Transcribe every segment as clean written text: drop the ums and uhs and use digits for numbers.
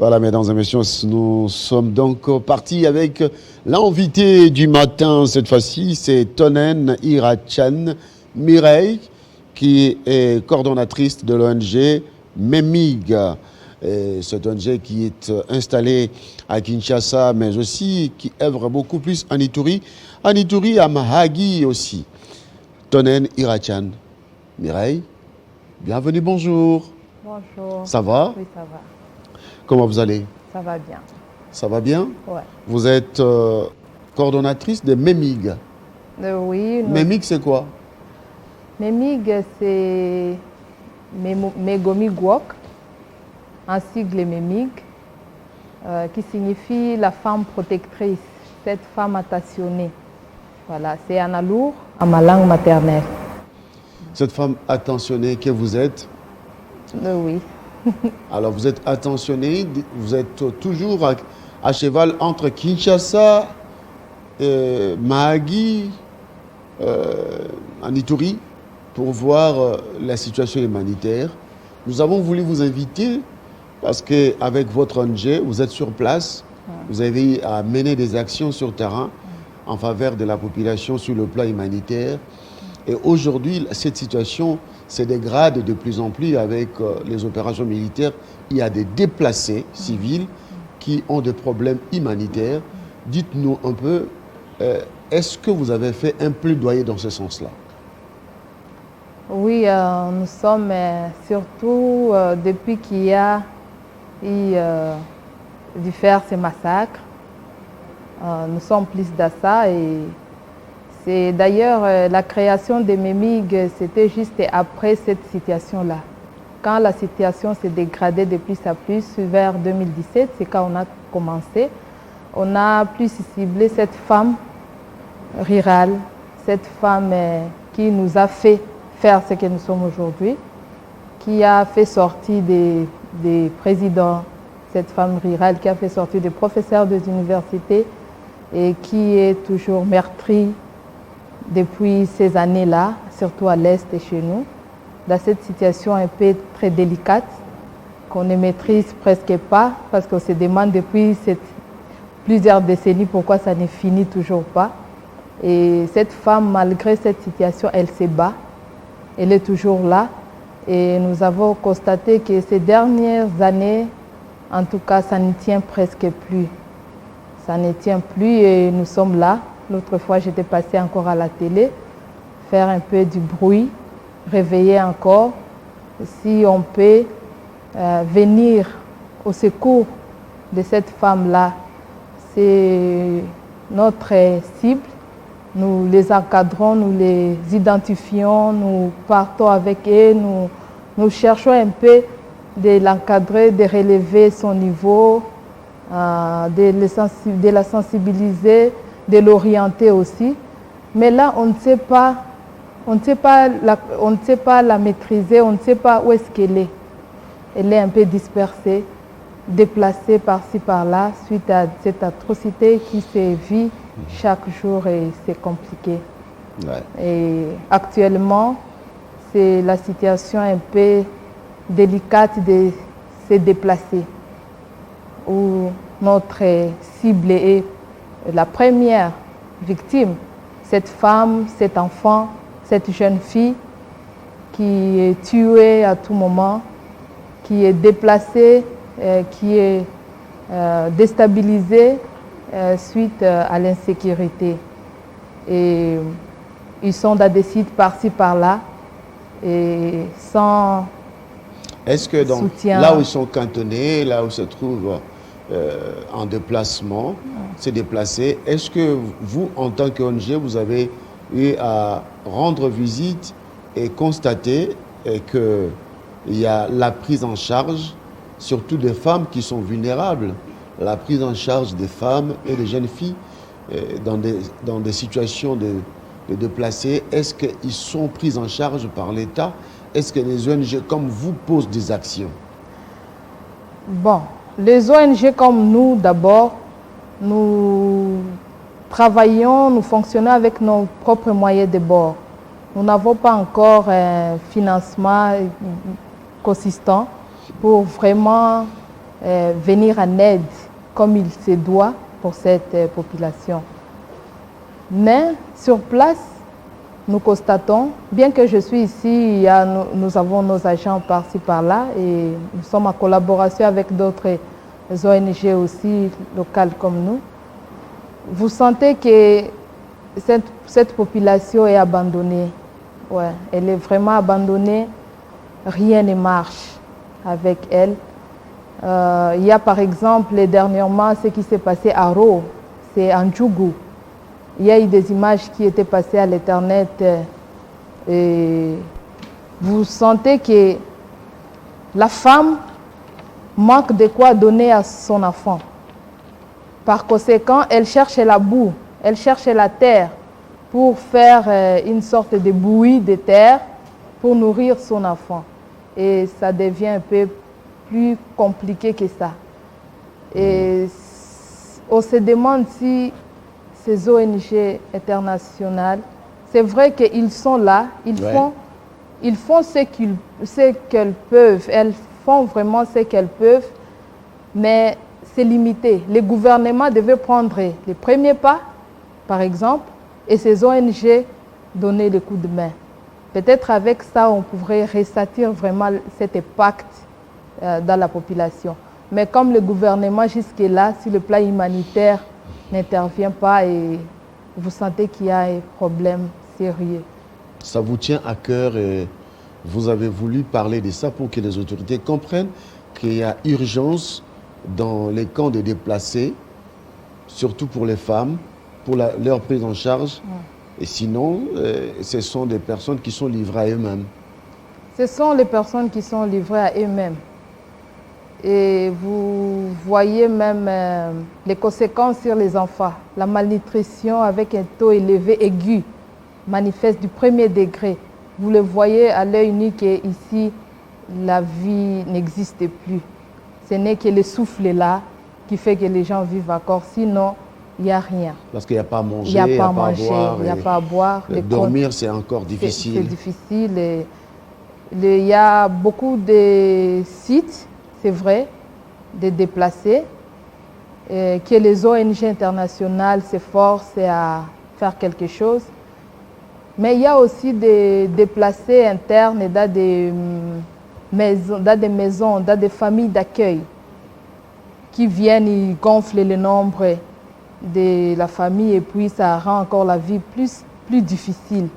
Voilà, mesdames et messieurs, nous sommes donc partis avec l'invité du matin. Cette fois-ci, c'est Tonen Irachan Mireille, qui est coordonnatrice de l'ONG MEMIG. Cette ONG qui est installée à Kinshasa, mais aussi qui œuvre beaucoup plus en Ituri à Mahagi aussi. Tonen Irachan Mireille, bienvenue, bonjour. Bonjour. Ça va? Oui, ça va. Comment vous allez? Ça va bien. Ça va bien? Ouais. Vous êtes coordonnatrice de MEMIG. Oui. MEMIG, c'est quoi? MEMIG, c'est Megomigwok, un sigle MEMIG, qui signifie la femme protectrice, cette femme attentionnée. Voilà, c'est en alour, à ma langue maternelle. Cette femme attentionnée que vous êtes? Oui. Alors, vous êtes attentionnée, vous êtes toujours à cheval entre Kinshasa, Mahagi, en Ituri, pour voir la situation humanitaire. Nous avons voulu vous inviter parce qu'avec votre ONG, vous êtes sur place, vous avez à mener des actions sur terrain en faveur de la population sur le plan humanitaire. Et aujourd'hui, cette situation se dégrade de plus en plus avec les opérations militaires. Il y a des déplacés civils qui ont des problèmes humanitaires. Dites-nous un peu, est-ce que vous avez fait un plaidoyer dans ce sens-là? Oui, nous sommes surtout depuis qu'il y a eu dû faire ces massacres, nous sommes plus dans ça et c'est d'ailleurs la création des MEMIG, c'était juste après cette situation-là. Quand la situation s'est dégradée de plus en plus, vers 2017, c'est quand on a commencé. On a plus ciblé cette femme rurale, cette femme qui nous a fait faire ce que nous sommes aujourd'hui, qui a fait sortir des présidents, cette femme rurale qui a fait sortir des professeurs des universités et qui est toujours meurtrie depuis ces années-là, surtout à l'Est et chez nous, dans cette situation un peu très délicate qu'on ne maîtrise presque pas parce qu'on se demande depuis plusieurs décennies pourquoi ça ne finit toujours pas. Et cette femme, malgré cette situation, elle se bat, elle est toujours là. Et nous avons constaté que ces dernières années, en tout cas, ça ne tient presque plus. Ça ne tient plus et nous sommes là. L'autre fois, j'étais passée encore à la télé, faire un peu du bruit, réveiller encore. Si on peut venir au secours de cette femme-là, c'est notre cible. Nous les encadrons, nous les identifions, nous partons avec eux, nous cherchons un peu de l'encadrer, de relever son niveau, de la sensibiliser, de l'orienter aussi. Mais là, on ne sait pas la maîtriser, on ne sait pas où est-ce qu'elle est. Elle est un peu dispersée, déplacée par-ci, par-là, suite à cette atrocité qui se vit chaque jour et c'est compliqué. Ouais. Et actuellement, c'est la situation un peu délicate de se déplacer, où notre cible est la première victime, cette femme, cet enfant, cette jeune fille qui est tuée à tout moment, qui est déplacée, qui est déstabilisée suite à l'insécurité. Et ils sont dans des sites par-ci, par-là, et sans Est-ce que soutien. Là où ils sont cantonnés, là où se trouvent en déplacement, se déplacer, est-ce que vous, en tant qu'ONG, vous avez eu à rendre visite et constater qu'il y a la prise en charge, surtout des femmes qui sont vulnérables, la prise en charge des femmes et des jeunes filles dans des situations de déplacés? Est-ce qu'ils sont pris en charge par l'État? Est-ce que les ONG comme vous posent des actions? Bon, les ONG comme nous, d'abord, nous travaillons, nous fonctionnons avec nos propres moyens de bord. Nous n'avons pas encore un financement consistant pour vraiment venir en aide comme il se doit pour cette population. Mais sur place, nous constatons, bien que je suis ici, nous avons nos agents par-ci par-là et nous sommes en collaboration avec d'autres ONG aussi locales comme nous. Vous sentez que cette population est abandonnée. Ouais, elle est vraiment abandonnée. Rien ne marche avec elle. Il y a par exemple dernièrement ce qui s'est passé à Ro, c'est en Djougou. Il y a eu des images qui étaient passées à l'Internet et vous sentez que la femme manque de quoi donner à son enfant. Par conséquent, elle cherche la boue, elle cherche la terre pour faire une sorte de bouillie de terre pour nourrir son enfant. Et ça devient un peu plus compliqué que ça. Et on se demande si ces ONG internationales, c'est vrai qu'ils sont là, ils font ce qu'elles peuvent, elles font vraiment ce qu'elles peuvent, mais c'est limité. Les gouvernements devaient prendre les premiers pas, par exemple, et ces ONG donner le coup de main. Peut-être avec ça, on pourrait ressentir vraiment cet impact dans la population. Mais comme le gouvernement jusque-là, sur le plan humanitaire, n'intervient pas et vous sentez qu'il y a un problème sérieux. Ça vous tient à cœur et vous avez voulu parler de ça pour que les autorités comprennent qu'il y a urgence dans les camps de déplacés, surtout pour les femmes, pour leur prise en charge. Et sinon, ce sont des personnes qui sont livrées à eux-mêmes. Ce sont les personnes qui sont livrées à eux-mêmes. Et vous voyez même les conséquences sur les enfants. La malnutrition avec un taux élevé aigu, manifeste du premier degré. Vous le voyez à l'œil nu qu'ici, la vie n'existe plus. Ce n'est que le souffle là qui fait que les gens vivent encore. Sinon, il n'y a rien. Parce qu'il n'y a pas à manger, il n'y a pas à manger, il n'y a pas à boire. Dormir, c'est encore difficile. C'est difficile. Il y a beaucoup de sites, c'est vrai, de déplacés, que les ONG internationales s'efforcent à faire quelque chose. Mais il y a aussi des déplacés internes dans des maisons, dans des familles d'accueil qui viennent, ils gonflent le nombre de la famille et puis ça rend encore la vie plus difficile.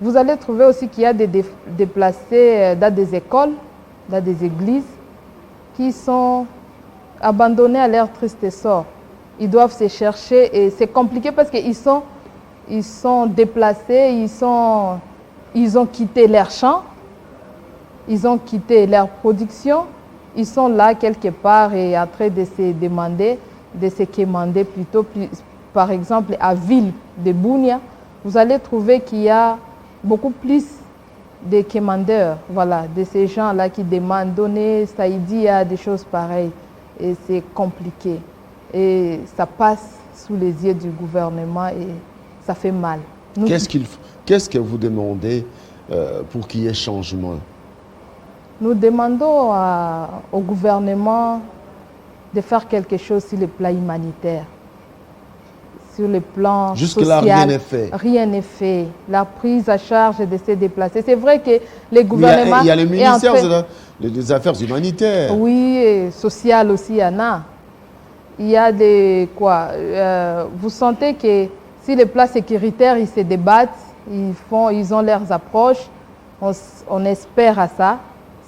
Vous allez trouver aussi qu'il y a des déplacés dans des écoles, dans des églises, qui sont abandonnés à leur triste sort. Ils doivent se chercher et c'est compliqué parce qu'ils sont déplacés, ils ont quitté leur champ, ils ont quitté leur production, ils sont là quelque part et en train de se quémander plutôt. Par exemple, à Ville de Bunia, vous allez trouver qu'il y a beaucoup plus de quémandeurs, voilà, de ces gens-là qui demandent, donnez, ça y dit, il y a des choses pareilles. Et c'est compliqué. Et ça passe sous les yeux du gouvernement et ça fait mal. Qu'est-ce que vous demandez pour qu'il y ait changement? Nous demandons au gouvernement de faire quelque chose sur le plan humanitaire. Sur le plan jusque-là, social, rien n'est fait. Rien n'est fait. La prise à charge de se déplacer. C'est vrai que les gouvernements... Il y a le ministère des Affaires humanitaires. Oui, et social aussi, il y en a. Il y a des... vous sentez que si les plans sécuritaires, ils se débattent, ils ont leurs approches, on espère à ça,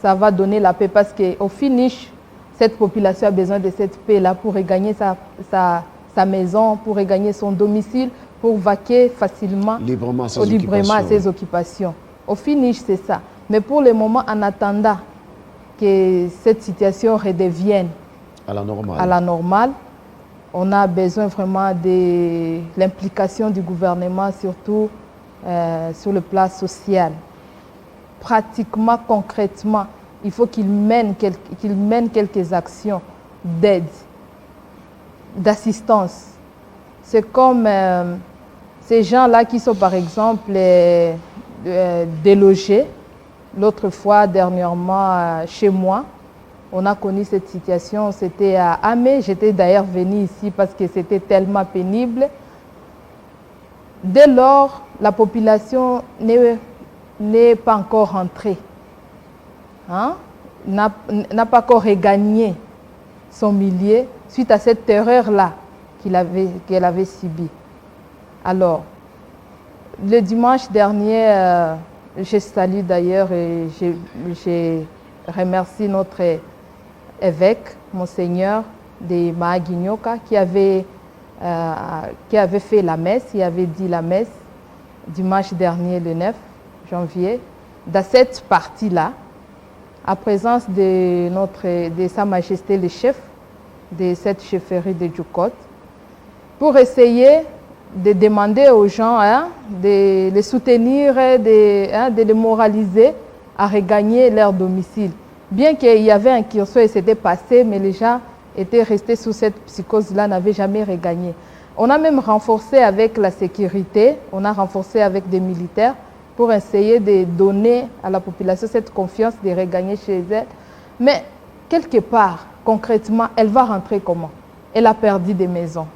ça va donner la paix parce qu'au finish, cette population a besoin de cette paix-là pour regagner sa maison, pour regagner son domicile, pour vaquer facilement librement à ses occupations. Au finish, c'est ça. Mais pour le moment, en attendant que cette situation redevienne à la normale, on a besoin vraiment de l'implication du gouvernement, surtout sur le plan social. Pratiquement, concrètement, il faut qu'il mène quelques actions d'aide, d'assistance. C'est comme ces gens-là qui sont par exemple délogés. L'autre fois, dernièrement, chez moi, on a connu cette situation, c'était à Amé. J'étais d'ailleurs venue ici parce que c'était tellement pénible. Dès lors, la population n'est pas encore rentrée, hein? N'a pas encore regagné son milieu suite à cette terreur-là qu'elle avait subie. Alors, le dimanche dernier, je salue d'ailleurs et je remercie notre évêque, Monseigneur de Mahaguinyoka, qui avait fait la messe, il avait dit la messe dimanche dernier, le 9 janvier. Dans cette partie-là, à présence de Sa Majesté le chef de cette chefferie de Djoukot, pour essayer de demander aux gens de les soutenir, de les moraliser à regagner leur domicile. Bien qu'il y avait un cursus et c'était passé, mais les gens étaient restés sous cette psychose-là, n'avaient jamais regagné. On a même renforcé avec la sécurité, on a renforcé avec des militaires pour essayer de donner à la population cette confiance de regagner chez elle. Mais quelque part, concrètement, elle va rentrer comment? Elle a perdu des maisons.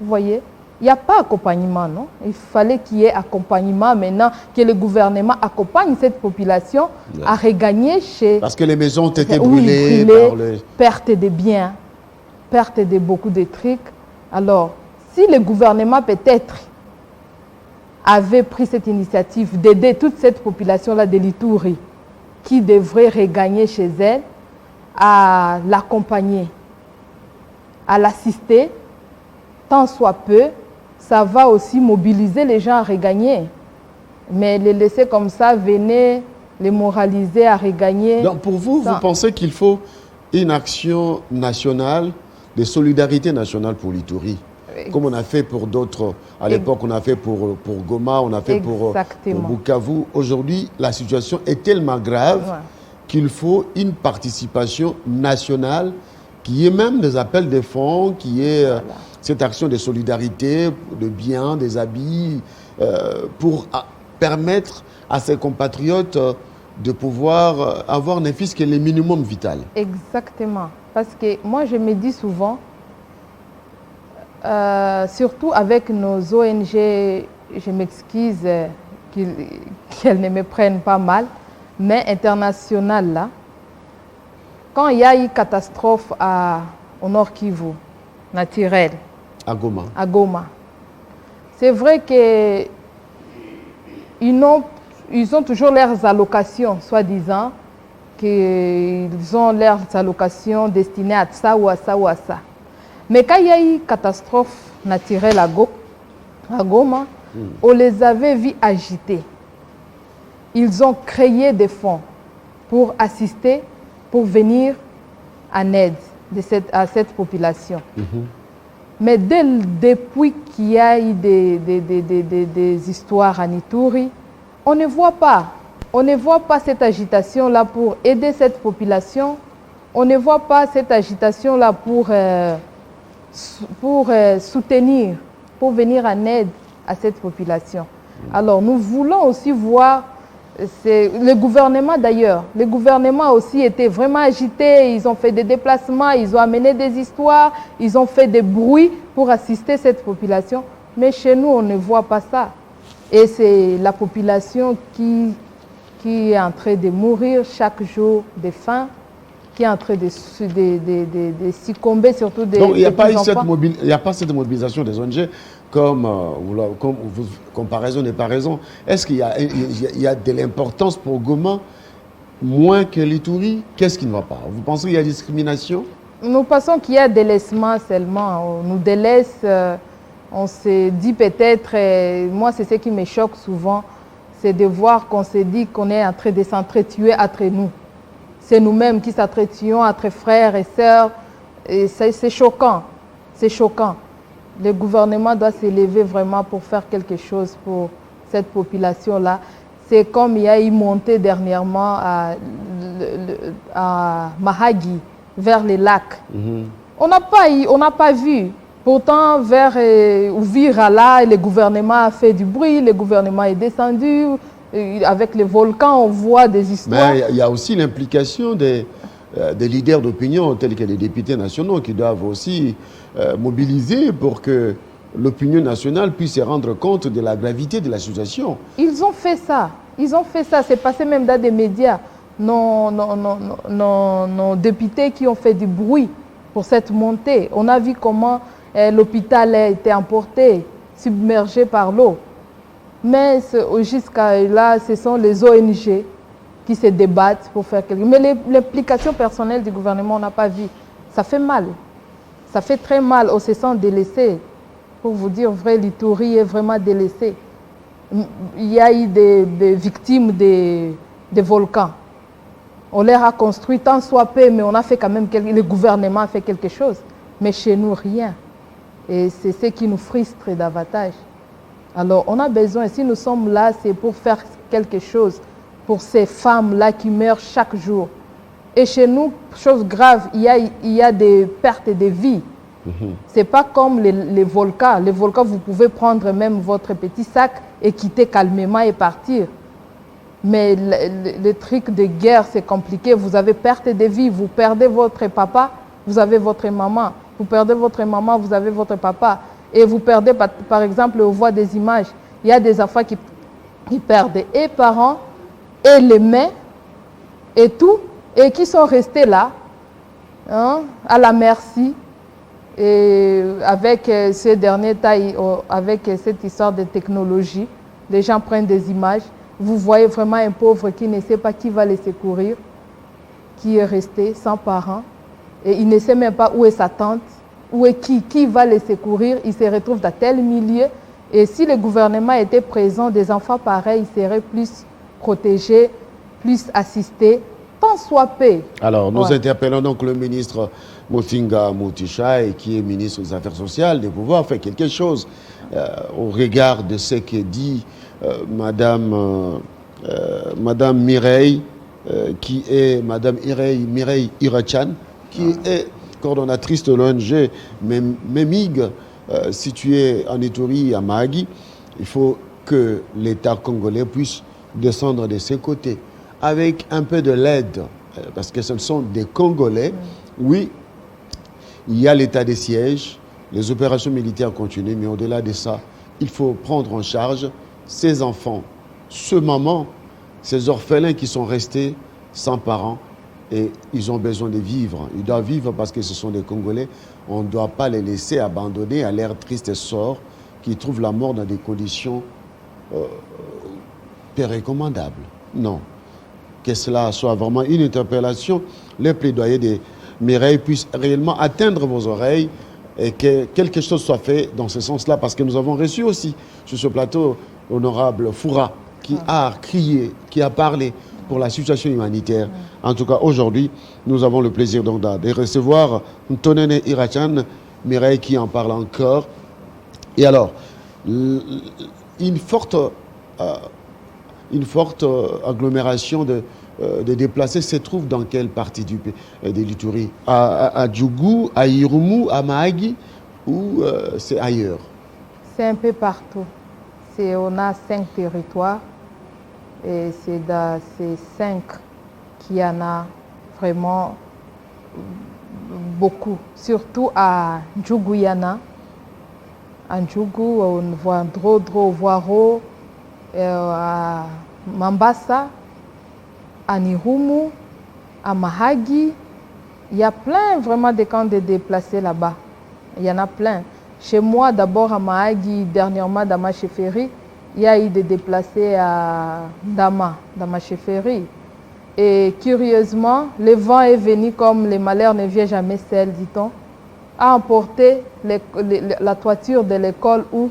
Vous voyez? Il n'y a pas d'accompagnement, non? Il fallait qu'il y ait accompagnement maintenant, que le gouvernement accompagne cette population à regagner chez... Parce que les maisons ont été brûlées par le... Perte de biens, perte de beaucoup de trucs. Alors, si le gouvernement peut-être avait pris cette initiative d'aider toute cette population-là de l'Ituri qui devrait regagner chez elle, à l'accompagner, à l'assister, tant soit peu, ça va aussi mobiliser les gens à regagner. Mais les laisser comme ça, venez les moraliser à regagner. Donc pour vous, vous pensez qu'il faut une action nationale, de solidarité nationale pour l'Ituri, comme on a fait pour d'autres, à l'époque on a fait pour Goma, on a fait pour Bukavu. Aujourd'hui, la situation est tellement grave qu'il faut une participation nationale, qui est même des appels de fonds, qui est cette action de solidarité, de biens, des habits, pour permettre à ses compatriotes de pouvoir avoir ne fût-ce que le minimum vital. Exactement. Parce que moi, je me dis souvent, surtout avec nos ONG, je m'excuse qu'elles ne me prennent pas mal, mais internationales, là, quand il y a eu catastrophe au Nord Kivu, naturelle, à Goma, c'est vrai qu'ils ont toujours leurs allocations, soi-disant, qu'ils ont leurs allocations destinées à ça ou à ça ou à ça. Mais quand il y a eu catastrophe naturelle à Goma, on les avait vus agiter. Ils ont créé des fonds pour assister, pour venir en aide à cette population. Mais depuis qu'il y a eu des histoires en Ituri, on ne voit pas. On ne voit pas cette agitation-là pour aider cette population. On ne voit pas cette agitation-là pour soutenir, pour venir en aide à cette population. Alors, nous voulons aussi voir, le gouvernement d'ailleurs, le gouvernement aussi était vraiment agité, ils ont fait des déplacements, ils ont amené des histoires, ils ont fait des bruits pour assister cette population. Mais chez nous, on ne voit pas ça. Et c'est la population qui est en train de mourir chaque jour de faim, qui est en train de succomber, surtout des... Donc il n'y a pas cette mobilisation des ONG comme comparaison n'est pas raison. Est-ce qu'il y a de l'importance pour Goma moins que l'Ituri? Qu'est-ce qui ne va pas? Vous pensez qu'il y a discrimination? Nous pensons qu'il y a délaissement seulement. On nous délaisse, on se dit peut-être, moi c'est ce qui me choque souvent, c'est de voir qu'on se dit qu'on est en train de s'entretuer entre nous. C'est nous-mêmes qui s'entretuons entre frères et sœurs. Et c'est choquant. C'est choquant. Le gouvernement doit s'élever vraiment pour faire quelque chose pour cette population-là. C'est comme il y a eu montée dernièrement à Mahagi, vers les lacs. On n'a pas vu. Pourtant, vers Uvira, là, le gouvernement a fait du bruit, le gouvernement est descendu. Avec les volcans, on voit des histoires. Mais il y a aussi l'implication des leaders d'opinion tels que les députés nationaux qui doivent aussi mobiliser pour que l'opinion nationale puisse se rendre compte de la gravité de la situation. Ils ont fait ça. Ils ont fait ça. C'est passé même dans des médias. Nos députés qui ont fait du bruit pour cette montée. On a vu comment l'hôpital a été emporté, submergé par l'eau. Mais jusqu'à là, ce sont les ONG qui se débattent pour faire quelque chose. Mais l'implication personnelle du gouvernement, on n'a pas vu. Ça fait mal. Ça fait très mal. On se sent délaissé. Pour vous dire vrai, l'Ituri est vraiment délaissé. Il y a eu des victimes des volcans. On leur a construit tant soit peu, mais on a fait quand même, le gouvernement a fait quelque chose. Mais chez nous, rien. Et c'est ce qui nous frustre davantage. Alors, on a besoin, si nous sommes là, c'est pour faire quelque chose pour ces femmes-là qui meurent chaque jour. Et chez nous, chose grave, il y a des pertes de vie. Ce n'est pas comme les volcans. Les volcans, vous pouvez prendre même votre petit sac et quitter calmement et partir. Mais le truc de guerre, c'est compliqué. Vous avez perte de vie. Vous perdez votre papa, vous avez votre maman. Vous perdez votre maman, vous avez votre papa. Et vous perdez, par exemple, on voit des images. Il y a des enfants qui perdent et parents, et les mains, et tout, et qui sont restés là, hein, à la merci. Et avec ces derniers temps, avec cette histoire de technologie, les gens prennent des images. Vous voyez vraiment un pauvre qui ne sait pas qui va le secourir, qui est resté sans parents. Et il ne sait même pas où est sa tante, où est qui va le secourir. Il se retrouve dans tel milieu. Et si le gouvernement était présent, des enfants pareils seraient plus protégés, plus assistés, tant soit peu. Alors, nous interpellons donc le ministre Mothinga Mutshai, qui est ministre des Affaires sociales, de pouvoir faire quelque chose au regard de ce que dit Madame Mireille, qui est Madame Mireille Irachan, qui est coordonnatrice de l'ONG MEMIG, située en Ituri, à Mahagi. Il faut que l'État congolais puisse descendre de ses côtés, avec un peu de l'aide, parce que ce sont des Congolais. Oui, il y a l'état de siège, les opérations militaires continuent, mais au-delà de ça, il faut prendre en charge ces enfants, ce maman, ces orphelins qui sont restés sans parents et ils ont besoin de vivre. Ils doivent vivre parce que ce sont des Congolais. On ne doit pas les laisser abandonner à leur triste sort, qui trouvent la mort dans des conditions peu recommandables. Non. Que cela soit vraiment une interpellation, le plaidoyer de Mireille puisse réellement atteindre vos oreilles et que quelque chose soit fait dans ce sens-là, parce que nous avons reçu aussi sur ce plateau l'honorable Foura qui a crié, qui a parlé pour la situation humanitaire. En tout cas, aujourd'hui, nous avons le plaisir donc de recevoir Ntonene Irachan, Mireille qui en parle encore. Et alors, une forte agglomération de déplacés se trouve dans quelle partie de l'Ituri? À Djougou, à Irumu, à Mahagi, ou c'est ailleurs? C'est un peu partout. On a 5 territoires et c'est dans ces 5 qu'il y en a vraiment beaucoup. Surtout à Djougou-Yana. À Djougou, on voit Ndrodro, Voiro, à Mambasa, à Nirumu, à Mahagi. Il y a plein vraiment de camps de déplacés là-bas. Il y en a plein. Chez moi, d'abord à Mahagi, dernièrement dans ma chefferie, il y a eu des déplacés à Dama, dans ma chefferie. Et curieusement, le vent est venu comme le malheur ne vient jamais seul, dit-on, a emporté la toiture de l'école où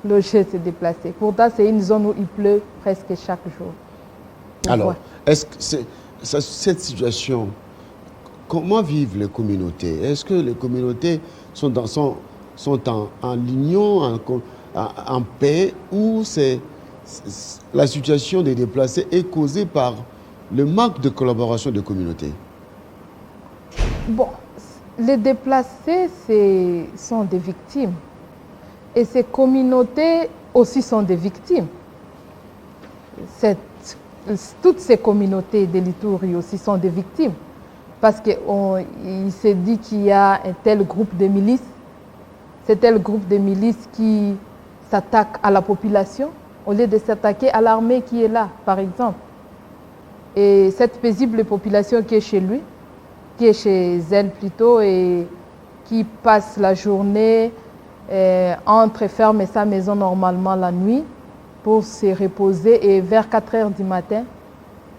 le jet s'est déplacé. Pourtant, c'est une zone où il pleut presque chaque jour. Alors, est-ce que cette situation, comment vivent les communautés? Est-ce que les communautés sont en union, en paix, ou la situation des déplacés est causée par le manque de collaboration des communautés? Bon, les déplacés sont des victimes. Et ces communautés aussi sont des victimes. Toutes ces communautés de l'Ituri aussi sont des victimes. parce qu'il s'est dit qu'il y a un tel groupe de milices, c'est tel groupe de milices qui s'attaque à la population au lieu de s'attaquer à l'armée qui est là, par exemple. Et cette paisible population qui est chez lui, qui est chez elle plutôt, et qui passe la journée, entre et ferme sa maison normalement la nuit pour se reposer, et vers 4 heures du matin,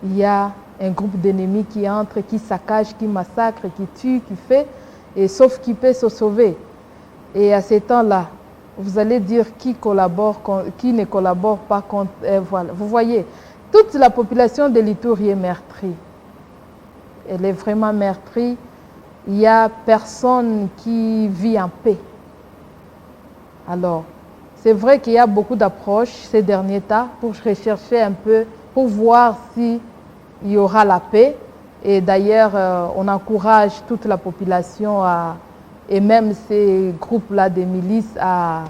il y a un groupe d'ennemis qui entre, qui saccage, qui massacre, qui tue, qui fait, et sauf qui peut se sauver. Et à ce temps-là, vous allez dire qui collabore, qui ne collabore pas contre. Voilà. Vous voyez, toute la population de l'Ituri est meurtrie. Elle est vraiment meurtrie. Il n'y a personne qui vit en paix. Alors, c'est vrai qu'il y a beaucoup d'approches ces derniers temps pour rechercher un peu, pour voir s'il y aura la paix. Et d'ailleurs, on encourage toute la population et même ces groupes-là de milices à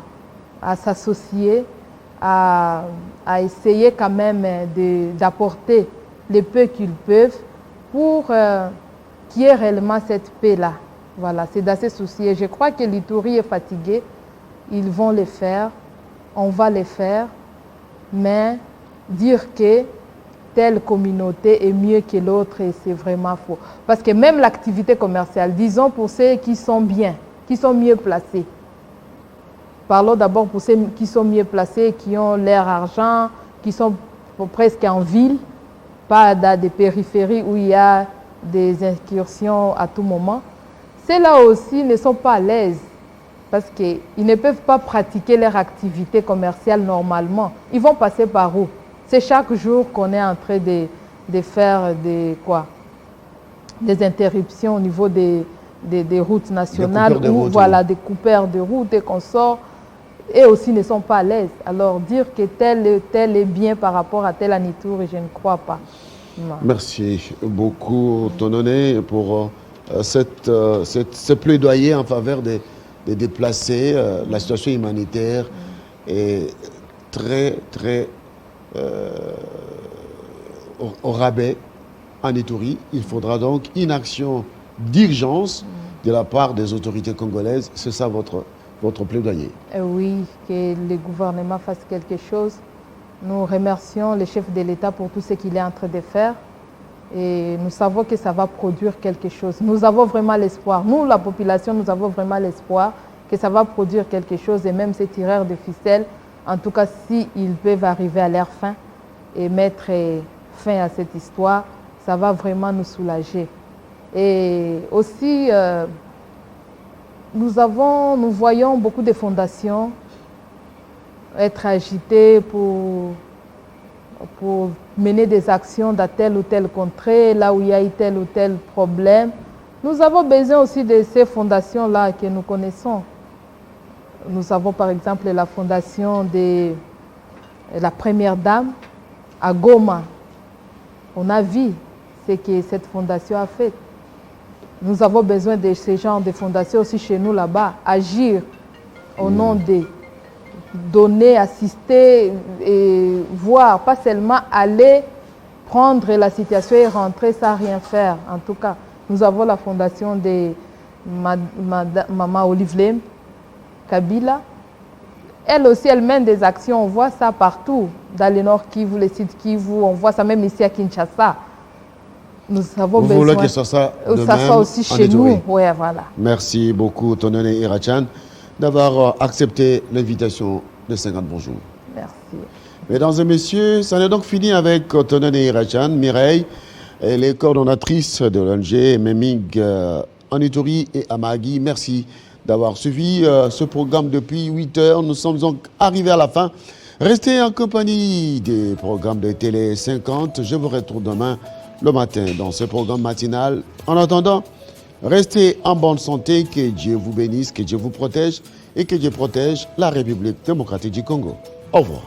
s'associer, à essayer quand même d'apporter le peu qu'ils peuvent pour qu'il y ait réellement cette paix-là. Voilà, c'est d'assez soucier. Je crois que l'Ituri est fatigué. Ils vont le faire, on va le faire, mais dire que telle communauté est mieux que l'autre, c'est vraiment faux. Parce que même l'activité commerciale, disons pour ceux qui sont bien, qui sont mieux placés. Parlons d'abord pour ceux qui sont mieux placés, qui ont leur argent, qui sont presque en ville, pas dans des périphéries où il y a des incursions à tout moment. Ceux-là aussi ne sont pas à l'aise parce qu'ils ne peuvent pas pratiquer leur activité commerciale normalement. Ils vont passer par où? C'est chaque jour qu'on est en train de faire des interruptions au niveau des routes nationales, ou voilà, des coupeurs de routes et qu'on sort, et aussi ne sont pas à l'aise. Alors dire que tel est bien par rapport à tel en Ituri, je ne crois pas. Non. Merci beaucoup, Tonone, pour ce plaidoyer en faveur des déplacés. La situation humanitaire est très, très au rabais en Ituri. Il faudra donc une action d'urgence de la part des autorités congolaises. C'est ça votre plaidoyer? Oui, que le gouvernement fasse quelque chose. Nous remercions le chef de l'État pour tout ce qu'il est en train de faire. Et nous savons que ça va produire quelque chose. Nous avons vraiment l'espoir. Nous, la population, nous avons vraiment l'espoir que ça va produire quelque chose. Et même ces tireurs de ficelles, en tout cas, s'ils peuvent arriver à leur fin et mettre fin à cette histoire, ça va vraiment nous soulager. Et aussi, nous voyons beaucoup de fondations être agitées pour mener des actions dans telle ou telle contrée, là où il y a eu tel ou tel problème. Nous avons besoin aussi de ces fondations-là que nous connaissons. Nous avons par exemple la fondation de la Première Dame à Goma. On a vu ce que cette fondation a fait. Nous avons besoin de ce genre de fondations aussi chez nous là-bas, agir au nom de donner, assister et voir, pas seulement aller prendre la situation et rentrer sans rien faire. En tout cas, nous avons la fondation de Maman Olive Lem, Kabila. Elle aussi, elle mène des actions. On voit ça partout, dans le Nord Kivu, le Sud Kivu. On voit ça même ici à Kinshasa. Nous avons besoin. Vous voulez que ça soit aussi chez nous. Ouais, voilà. Merci beaucoup, Tonone Irachan, d'avoir accepté l'invitation de 50 Bonjour. Merci. Mesdames et messieurs, ça n'est donc fini avec Tonone Irachan. Mireille, elle est coordonnatrice de l'ONG Meming en Ituri et à Magui. Merci d'avoir suivi ce programme depuis 8 heures. Nous sommes donc arrivés à la fin. Restez en compagnie des programmes de Télé 50. Je vous retrouve demain le matin dans ce programme matinal. En attendant, restez en bonne santé. Que Dieu vous bénisse, que Dieu vous protège et que Dieu protège la République démocratique du Congo. Au revoir.